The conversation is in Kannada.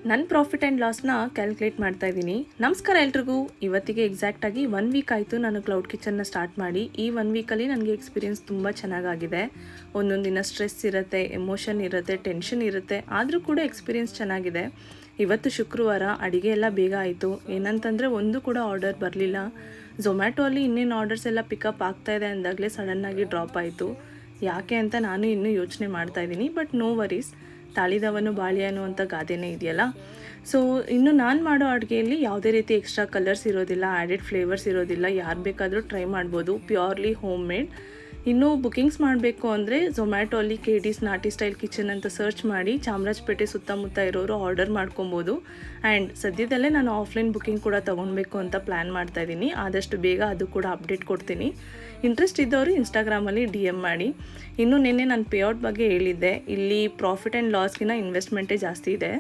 ನನ್ನ ಪ್ರಾಫಿಟ್ ಆ್ಯಂಡ್ ಲಾಸ್ನ ಕ್ಯಾಲ್ಕುಲೇಟ್ ಮಾಡ್ತಾ ಇದ್ದೀನಿ. ನಮಸ್ಕಾರ ಎಲ್ರಿಗೂ. ಇವತ್ತಿಗೆ ಎಕ್ಸಾಕ್ಟಾಗಿ 1 ವೀಕ್ ಆಯಿತು ನಾನು ಕ್ಲೌಡ್ ಕಿಚನ್ನ ಸ್ಟಾರ್ಟ್ ಮಾಡಿ. ಈ 1 ವೀಕಲ್ಲಿ ನನಗೆ ಎಕ್ಸ್ಪೀರಿಯೆನ್ಸ್ ತುಂಬ ಚೆನ್ನಾಗಾಗಿದೆ. ಒಂದೊಂದು ದಿನ ಸ್ಟ್ರೆಸ್ ಇರುತ್ತೆ, ಎಮೋಷನ್ ಇರುತ್ತೆ, ಟೆನ್ಷನ್ ಇರುತ್ತೆ, ಆದರೂ ಕೂಡ ಎಕ್ಸ್ಪೀರಿಯೆನ್ಸ್ ಚೆನ್ನಾಗಿದೆ. ಇವತ್ತು ಶುಕ್ರವಾರ, ಅಡುಗೆ ಎಲ್ಲ ಬೇಗ ಆಯಿತು. ಏನಂತಂದರೆ ಒಂದು ಕೂಡ ಆರ್ಡರ್ ಬರಲಿಲ್ಲ. ಝೊಮ್ಯಾಟೊ ಅಲ್ಲಿ ಇನ್ನೇನು ಆರ್ಡರ್ಸ್ ಎಲ್ಲ ಪಿಕಪ್ ಆಗ್ತಾಯಿದೆ ಅಂದಾಗಲೇ ಸಡನ್ನಾಗಿ ಡ್ರಾಪ್ ಆಯಿತು. ಯಾಕೆ ಅಂತ ನಾನು ಇನ್ನೂ ಯೋಚನೆ ಮಾಡ್ತಾಯಿದ್ದೀನಿ. ಬಟ್ ನೋ ವರೀಸ್, ತಾಳಿದವನು ಬಾಳಿ ಅನ್ನುವಂಥ ಗಾದೆನೇ ಇದೆಯಲ್ಲ. ಸೊ ಇನ್ನು ನಾನು ಮಾಡೋ ಅಡುಗೆಯಲ್ಲಿ ಯಾವುದೇ ರೀತಿ ಎಕ್ಸ್ಟ್ರಾ ಕಲರ್ಸ್ ಇರೋದಿಲ್ಲ, ಆ್ಯಡೆಡ್ ಫ್ಲೇವರ್ಸ್ ಇರೋದಿಲ್ಲ. ಯಾರು ಬೇಕಾದರೂ ಟ್ರೈ ಮಾಡ್ಬೋದು, ಪ್ಯೂರ್ಲಿ ಹೋಮ್ ಮೇಡ್. ಇನ್ನೂ ಬುಕ್ಕಿಂಗ್ಸ್ ಮಾಡಬೇಕು ಅಂದರೆ ಝೊಮ್ಯಾಟೊ ಅಲ್ಲಿ KD's ನಾಟಿ ಸ್ಟೈಲ್ ಕಿಚನ್ ಅಂತ ಸರ್ಚ್ ಮಾಡಿ ಚಾಮರಾಜಪೇಟೆ ಸುತ್ತಮುತ್ತ ಇರೋರು ಆರ್ಡರ್ ಮಾಡ್ಕೊಬೋದು. ಆ್ಯಂಡ್ ಸದ್ಯದಲ್ಲೇ ನಾನು ಆಫ್ಲೈನ್ ಬುಕ್ಕಿಂಗ್ ಕೂಡ ತೊಗೊಳ್ಬೇಕು ಅಂತ ಪ್ಲ್ಯಾನ್ ಮಾಡ್ತಾಯಿದ್ದೀನಿ. ಆದಷ್ಟು ಬೇಗ ಅದು ಕೂಡ ಅಪ್ಡೇಟ್ ಕೊಡ್ತೀನಿ. ಇಂಟ್ರೆಸ್ಟ್ ಇದ್ದವರು ಇನ್ಸ್ಟಾಗ್ರಾಮಲ್ಲಿ DM ಮಾಡಿ. ಇನ್ನು ನಿನ್ನೆ ನಾನು ಪೇಔಟ್ ಬಗ್ಗೆ ಹೇಳಿದ್ದೆ. ಇಲ್ಲಿ ಪ್ರಾಫಿಟ್ ಆ್ಯಂಡ್ ಲಾಸ್ಗಿನ ಇನ್ವೆಸ್ಟ್ಮೆಂಟೇ ಜಾಸ್ತಿ ಇದೆ.